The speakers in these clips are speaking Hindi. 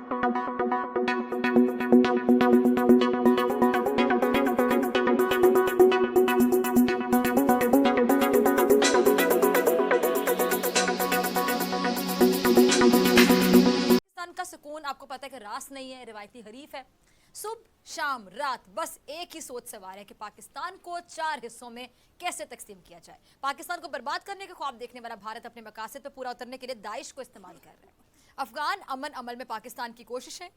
का सुकून आपको पता है कि रास नहीं है, रिवायती हरीफ है। सुबह शाम रात बस एक ही सोच सवार है कि पाकिस्तान को 4 हिस्सों में कैसे तकसीम किया जाए। पाकिस्तान को बर्बाद करने के ख्वाब देखने वाला भारत अपने मकासद पर पूरा उतरने के लिए दाइश को इस्तेमाल कर रहा है। अफगान अमन अमल में पाकिस्तान की कोशिशें,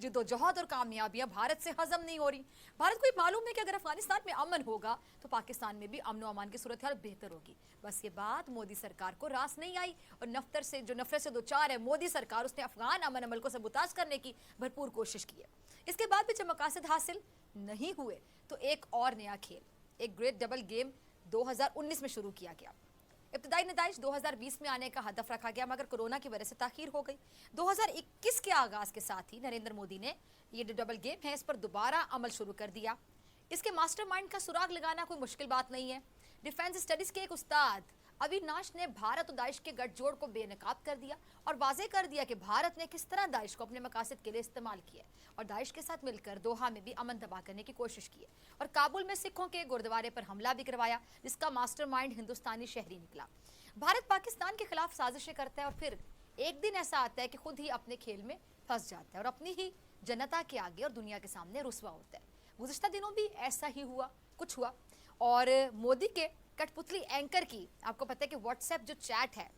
जिद्दोजहद और कामयाबियां भारत से हजम नहीं हो रही। भारत को मालूम है कि अगर अफगानिस्तान में अमन होगा तो पाकिस्तान में भी अमन और अमान की सूरत हाल बेहतर होगी। बस ये बात मोदी सरकार को रास नहीं आई और नफरत से दो चार है मोदी सरकार, उसने अफगान अमन अमल को सबूताज करने की भरपूर कोशिश की है। इसके बाद भी जब मकासद हासिल नहीं हुए तो एक और नया खेल, एक ग्रेट डबल गेम 2019 में शुरू किया गया। इब्तदाई नताइज 2020 में आने का हदफ रखा गया, मगर कोरोना की वजह से ताखीर हो गई। 2021 के आगाज के साथ ही नरेंद्र मोदी ने ये जो डबल गेम है इस पर दोबारा अमल शुरू कर दिया। इसके मास्टरमाइंड का सुराग लगाना कोई मुश्किल बात नहीं है। डिफेंस स्टडीज के एक उस्ताद अविनाश ने भारत और दाइश के गठजोड़ को बेनकाब कर दिया और वाजे कर दिया कि भारत ने किस तरह दाइश को अपने मकासद के लिए इस्तेमाल किया और दाइश के साथ मिलकर दोहा में भी अमन तबाह करने की कोशिश की है और काबुल में सिखों के गुरुद्वारे पर हमला भी करवाया, जिसका मास्टरमाइंड हिंदुस्तानी शहरी निकला। भारत पाकिस्तान के खिलाफ साजिशें करता है और फिर एक दिन ऐसा आता है कि खुद ही अपने खेल में फंस जाता है और अपनी ही जनता के आगे और दुनिया के सामने रुसवा होता है। गुज़िश्ता दिनों भी ऐसा ही कुछ हुआ और मोदी के कठपुतली एंकर की, आपको पता है कि व्हाट्सएप जो चैट है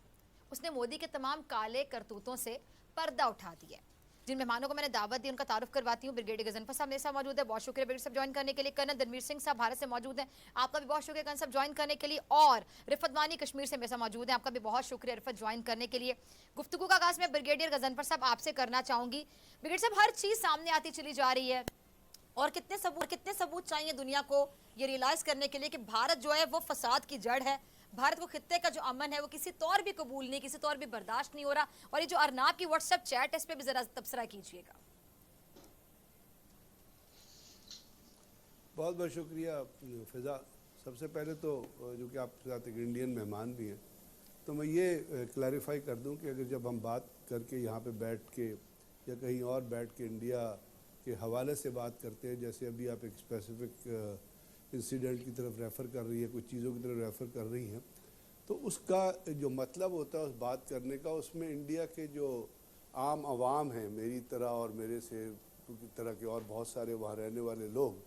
उसने मोदी के तमाम काले करतूतों से पर्दा उठा दिया है। जिन मेहमानों को मैंने दावत दी उनका तारुफ करवाती हूँ। ब्रिगेडियर गजनफर साहब मेरे साथ मौजूद है, बहुत शुक्रिया ब्रिगेडियर साहब ज्वाइन करने के लिए। कर्नल धर्मवीर सिंह साहब भारत से मौजूद हैं, आपका भी बहुत शुक्रिया कर्नल साहब ज्वाइन करने के लिए। और रिफत वानी कश्मीर से मेरे साथ मौजूद है, आपका भी बहुत शुक्रिया रिफत ज्वाइन करने के लिए। गुफ्तगू का आगाज मैं ब्रिगेडियर गजनफर साहब आपसे करना चाहूँगी। ब्रिगेडियर साहब, हर चीज़ सामने आती चली जा रही है और कितने सबूत चाहिए दुनिया को ये रियलाइज़ करने के लिए कि भारत जो है वो फसाद की जड़ है। भारत को खित्ते का जो अमन है वो किसी तौर भी कबूल नहीं, किसी तौर भी बर्दाश्त नहीं हो रहा। और ये जो अरनाब की व्हाट्सएप चैट है इस पर भी जरा तबसरा कीजिएगा। बहुत बहुत शुक्रिया फिज़ा। सबसे पहले तो जो कि आपके साथ एक इंडियन मेहमान भी हैं, तो मैं ये क्लैरिफाई कर दूं कि अगर जब हम बात करके यहाँ पे बैठ के या कहीं और बैठ के इंडिया के हवाले से बात करते हैं, जैसे अभी आप एक स्पेसिफिक इंसिडेंट की तरफ रेफ़र कर रही है, कुछ चीज़ों की तरफ रेफ़र कर रही हैं, तो उसका जो मतलब होता है उस बात करने का, उसमें इंडिया के जो आम आवाम हैं, मेरी तरह और मेरे से की तरह के और बहुत सारे वहाँ रहने वाले लोग,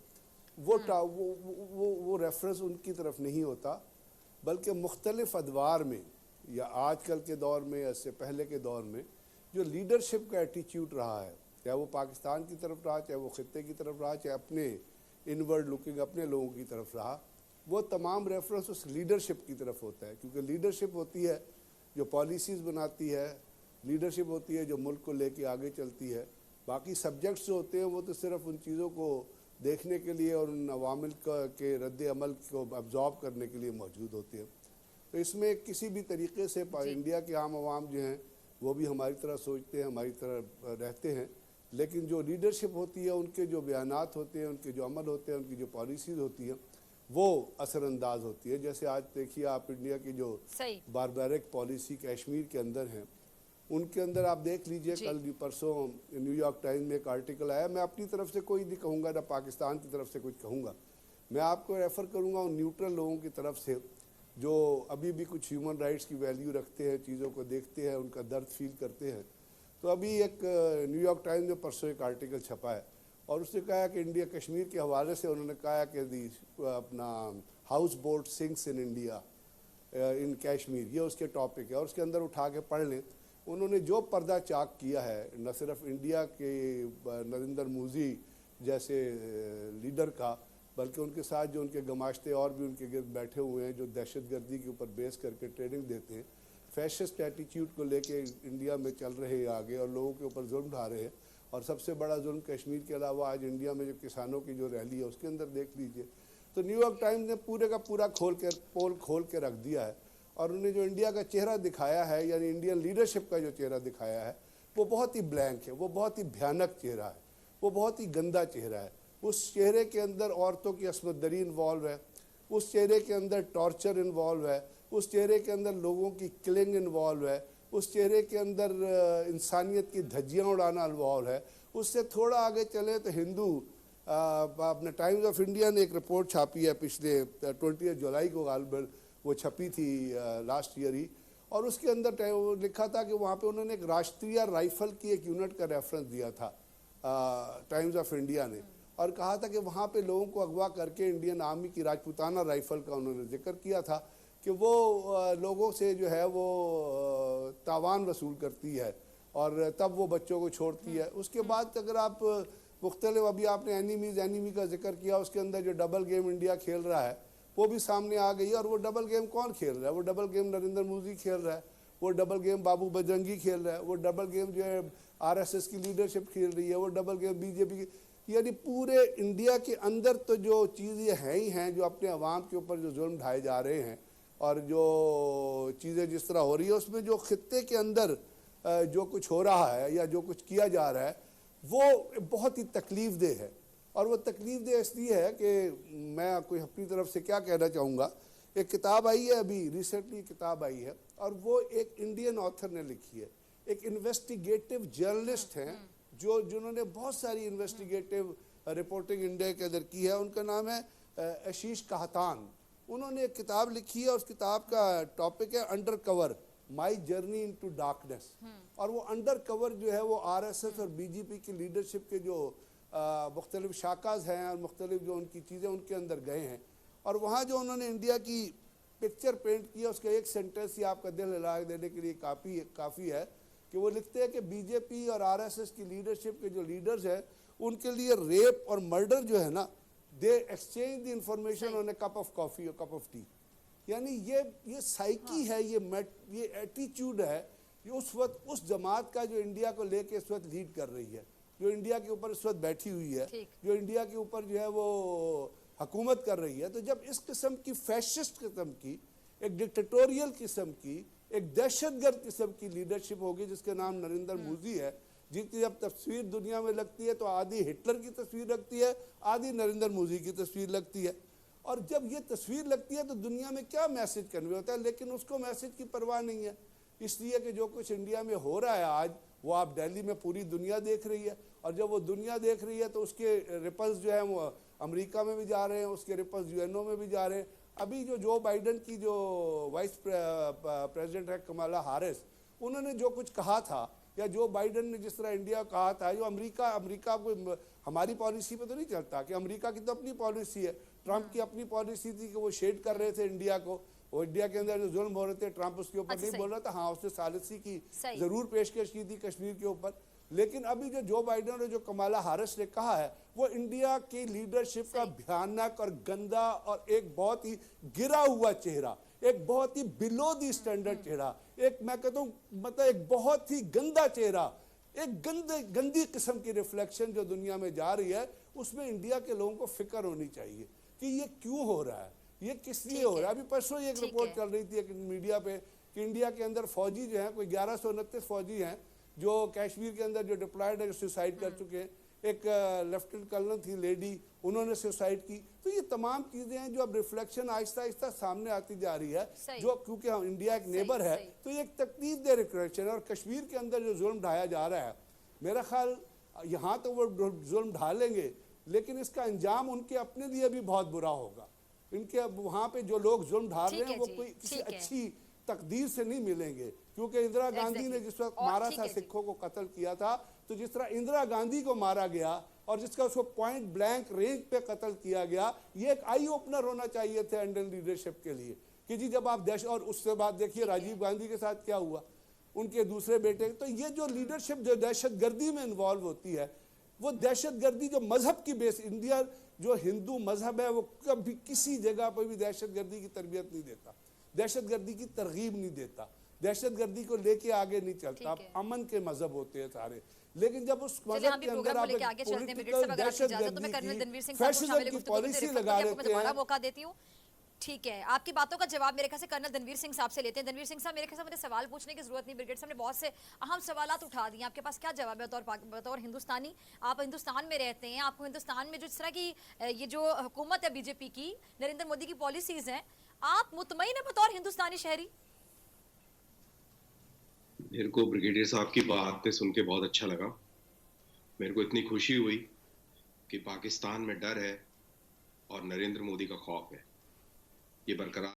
वो रेफरेंस उनकी तरफ नहीं होता, बल्कि मुख्तलिफ अदवार में या आजकल के दौर में या इससे पहले के दौर में जो लीडरशिप का एटीट्यूड रहा है, चाहे वो पाकिस्तान की तरफ रहा, चाहे वो खित्ते की तरफ रहा, चाहे अपने इनवर्ड लुकिंग अपने लोगों की तरफ रहा, वो तमाम रेफरेंस उस लीडरशिप की तरफ होता है। क्योंकि लीडरशिप होती है जो पॉलिसीज़ बनाती है, लीडरशिप होती है जो मुल्क को लेके आगे चलती है। बाकी सब्जेक्ट्स जो होते हैं वो तो सिर्फ उन चीज़ों को देखने के लिए और उन अवामिल के रद्द अमल को अब्जॉर्ब करने के लिए मौजूद होती है। तो इसमें किसी भी तरीके से इंडिया के आम आवाम जो हैं वो भी हमारी तरह सोचते हैं, हमारी तरह रहते हैं, लेकिन जो लीडरशिप होती है, उनके जो बयानात होते हैं, उनके जो अमल होते हैं, उनकी जो पॉलिसीज़ होती हैं वो असरअंदाज होती है। जैसे आज देखिए आप इंडिया की जो बारबैरिक पॉलिसी कश्मीर के अंदर हैं, उनके अंदर आप देख लीजिए, कल परसों न्यूयॉर्क टाइम्स में एक आर्टिकल आया, मैं अपनी तरफ से कोई नहीं कहूँगा, ना पाकिस्तान की तरफ से कुछ कहूँगा, मैं आपको रेफ़र करूँगा उन न्यूट्रल लोगों की तरफ से जो अभी भी कुछ ह्यूमन राइट्स की वैल्यू रखते हैं, चीज़ों को देखते हैं, उनका दर्द फील करते हैं। तो अभी एक न्यूयॉर्क टाइम्स में परसों एक आर्टिकल छपा है और उसने कहा कि इंडिया कश्मीर के हवाले से उन्होंने कहा कि अपना house boat sinks in India in Kashmir, ये उसके टॉपिक है और उसके अंदर उठा के पढ़ लें। उन्होंने जो पर्दा चाक किया है न सिर्फ इंडिया के नरेंद्र मोदी जैसे लीडर का, बल्कि उनके साथ जो उनके गमाश्ते और भी उनके गिर्द बैठे हुए हैं जो दहशतगर्दी के ऊपर बेस करके ट्रेनिंग देते हैं, फैशिस्ट एटीट्यूड को लेके इंडिया में चल रहे हैं आगे और लोगों के ऊपर जुल्म ढा रहे हैं। और सबसे बड़ा जुल्म कश्मीर के अलावा आज इंडिया में जो किसानों की जो रैली है उसके अंदर देख लीजिए। तो न्यूयॉर्क टाइम्स ने पूरे का पूरा पोल खोल के रख दिया है और उन्हें जो इंडिया का चेहरा दिखाया है, यानी इंडियन लीडरशिप का जो चेहरा दिखाया है, वो बहुत ही ब्लैंक है, वो बहुत ही भयानक चेहरा है, वो बहुत ही गंदा चेहरा है। उस चेहरे के अंदर औरतों की असमत दरी इन्वॉल्व है, उस चेहरे के अंदर टॉर्चर इन्वॉल्व है, उस चेहरे के अंदर लोगों की किलिंग इन्वॉल्व है, उस चेहरे के अंदर इंसानियत की धज्जियाँ उड़ाना इन्वॉल्व है। उससे थोड़ा आगे चले तो हिंदू अपने टाइम्स ऑफ इंडिया ने एक रिपोर्ट छापी है पिछले 20 जुलाई को, गालिबन वो छपी थी लास्ट ईयर ही, और उसके अंदर लिखा था कि वहाँ पे उन्होंने एक राष्ट्रीय राइफल की एक यूनिट का रेफरेंस दिया था टाइम्स ऑफ इंडिया ने, और कहा था कि वहाँ पे लोगों को अगवा करके इंडियन आर्मी की राजपूताना राइफल का उन्होंने जिक्र किया था कि वो लोगों से जो है वो तावान वसूल करती है और तब वो बच्चों को छोड़ती है। उसके बाद अगर आप मुख्तलिफ, अभी आपने एनिमी का जिक्र किया, उसके अंदर जो डबल गेम इंडिया खेल रहा है वो भी सामने आ गई है। और वो डबल गेम कौन खेल रहा है? वो डबल गेम नरेंद्र मोदी खेल रहा है, वो डबल गेम बाबू बजरंगी खेल रहा है, वो डबल गेम जो है आरएसएस की लीडरशिप खेल रही है, वो डबल गेम बीजेपी की। यानी पूरे इंडिया के अंदर तो जो चीज़ें हैं ही हैं, जो अपने अवाम के ऊपर जो जुल्म ढाए जा रहे हैं और जो चीज़ें जिस तरह हो रही है, उसमें जो खित्ते के अंदर जो कुछ हो रहा है या जो कुछ किया जा रहा है वो बहुत ही तकलीफ देह है। और वो तकलीफ देह इसलिए है कि मैं कोई अपनी तरफ से क्या कहना चाहूँगा, एक किताब आई है अभी रिसेंटली, किताब आई है और वो एक इंडियन ऑथर ने लिखी है, एक इन्वेस्टिगेटिव जर्नलिस्ट हैं जिन्होंने बहुत सारी इन्वेस्टिगेटिव रिपोर्टिंग इंडिया के अंदर की है। उनका नाम है आशीष कहतान। उन्होंने एक किताब लिखी है, उस किताब का टॉपिक है under cover, my journey into darkness. और वो अंडर कवर जो है वो आरएसएस और बीजेपी की लीडरशिप के जो मुख्तलिफ शाखाज हैं और मुख्तलिफ जो उनकी चीज़ें उनके अंदर गए हैं, और वहाँ जो उन्होंने इंडिया की पिक्चर पेंट किया, उसका एक सेंटेंस ही आपका दिल हिला देने के लिए काफ़ी है कि वो लिखते हैं कि बीजेपी और आरएसएस की लीडरशिप के जो लीडर्स हैं उनके लिए रेप और मर्डर जो है ना, दे exchange the information on A cup of coffee और कप ऑफ टी। यानी ये साइकी है, ये एटीट्यूड है, ये उस वक्त उस जमात का जो इंडिया को लेके इस वक्त लीड कर रही है, जो इंडिया के ऊपर इस वक्त बैठी हुई है, जो इंडिया के ऊपर जो है वो हुकूमत कर रही है। तो जब इस किस्म की फैशिस्ट किस्म की, एक डिक्टेटोरियल किस्म की, एक दहशतगर्द किस्म की लीडरशिप होगी जिसके नाम नरेंद्र मोदी है, जिनकी जब तस्वीर दुनिया में लगती है तो आधी हिटलर की तस्वीर लगती है, आधी नरेंद्र मोदी की तस्वीर लगती है। और जब ये तस्वीर लगती है तो दुनिया में क्या मैसेज कन्वे होता है, लेकिन उसको मैसेज की परवाह नहीं है। इसलिए कि जो कुछ इंडिया में हो रहा है आज, वो आप दिल्ली में पूरी दुनिया देख रही है, और जब वो दुनिया देख रही है तो उसके रिपल्स जो है वो अमेरिका में भी जा रहे हैं, उसके रिपल्स यूएनओ में भी जा रहे हैं। अभी जो बाइडन की जो वाइस प्रेसिडेंट है कमला हैरिस, उन्होंने जो कुछ कहा था, या जो बाइडन ने जिस तरह इंडिया को कहा था, जो अमेरिका को हमारी पॉलिसी पे तो नहीं चलता, कि अमेरिका की तो अपनी पॉलिसी है, ट्रंप की अपनी पॉलिसी थी कि वो शेड कर रहे थे इंडिया को, वो इंडिया के अंदर जो जुल्म हो रहे थे ट्रंप उसके ऊपर नहीं बोल रहा था। हाँ, उसने सालिसी की जरूर पेशकश की थी कश्मीर के ऊपर, लेकिन अभी जो बाइडन और जो कमला हैरिस ने कहा है वो इंडिया की लीडरशिप का भयानक और गंदा और एक बहुत ही गिरा हुआ चेहरा, एक बहुत ही बिलो दी स्टैंडर्ड चेहरा, एक मैं कहता हूँ मतलब एक बहुत ही गंदा चेहरा, एक गंदी किस्म की रिफ्लेक्शन जो दुनिया में जा रही है, उसमें इंडिया के लोगों को फिक्र होनी चाहिए कि ये क्यों हो रहा है, ये किस लिए हो रहा है। अभी परसों एक रिपोर्ट चल रही थी एक मीडिया पे कि इंडिया के अंदर फौजी जो हैं, कोई 1129 फौजी हैं जो कश्मीर के अंदर जो डिप्लॉयड है, जो सुसाइड कर चुके हैं। एक लेफ्टिनेंट कर्नल थी लेडी, उन्होंने सुसाइड की। तो ये तमाम चीज़ें हैं जो अब रिफ्लेक्शन आहिस्ता आहिस्ता सामने आती जा रही है, जो क्योंकि हम इंडिया एक नेबर है, तो ये एक तकलीफ दे रिफ्लेक्शन। और कश्मीर के अंदर जो जुल्म ढाया जा रहा है, मेरा ख्याल यहाँ तो वो जुल्म ढालेंगे, लेकिन इसका अंजाम उनके अपने लिए भी बहुत बुरा होगा। इनके अब वहाँ पे जो लोग जुल्म ढाल रहे हैं वो कोई किसी अच्छी तकदीर से नहीं मिलेंगे, क्योंकि इंदिरा गांधी ने जिस वक्त मारा था, सिखों को कत्ल किया था, तो जिस तरह इंदिरा गांधी को मारा गया और जिसका उसको पॉइंट ब्लैंक रेंज पे कत्ल किया गया, ये एक आई ओपनर होना चाहिए थे इंडियन लीडरशिप के लिए कि जी जब आप और उसके बाद देखिए राजीव गांधी के साथ क्या हुआ, उनके दूसरे बेटे। तो ये जो लीडरशिप जो दहशतगर्दी में इन्वॉल्व होती है, वो दहशतगर्दी जो मजहब की बेस, इंडिया जो हिंदू मजहब है वो कभी किसी जगह पर भी दहशतगर्दी की तरबियत नहीं देता, दहशतगर्दी की तरगीब नहीं देता, दहशतगर्दी को लेके आगे नहीं चलता। अमन के मजहब होते हैं सारे, लेकिन जब उस मजहब के अंदर आप फैशिज्म की पॉलिसी लगा देते हैं। मौका देती हूँ, ठीक है, आपकी बातों का जवाब मेरे ख्याल से कर्नल दनवीर सिंह साहब से लेते हैं। दनवीर सिंह साहब, मेरे ख्याल से मुझे सवाल पूछने की जरूरत नहीं, ब्रिगेड साहब ने बहुत से अहम सवाल उठा दिए, आपके पास क्या जवाब है बतौर हिंदुस्तानी? आप हिंदुस्तान में रहते हैं, आपको हिंदुस्तान में जो इस तरह की ये जो हुकूमत है बीजेपी की, नरेंद्र मोदी की पॉलिसीज हैं, आप मुतमईन है बतौर हिंदुस्तानी शहरी? मेरे को ब्रिगेडियर साहब की बातें सुन के बहुत अच्छा लगा। मेरे को इतनी खुशी हुई कि पाकिस्तान में डर है और नरेंद्र मोदी का खौफ है, ये बरकरार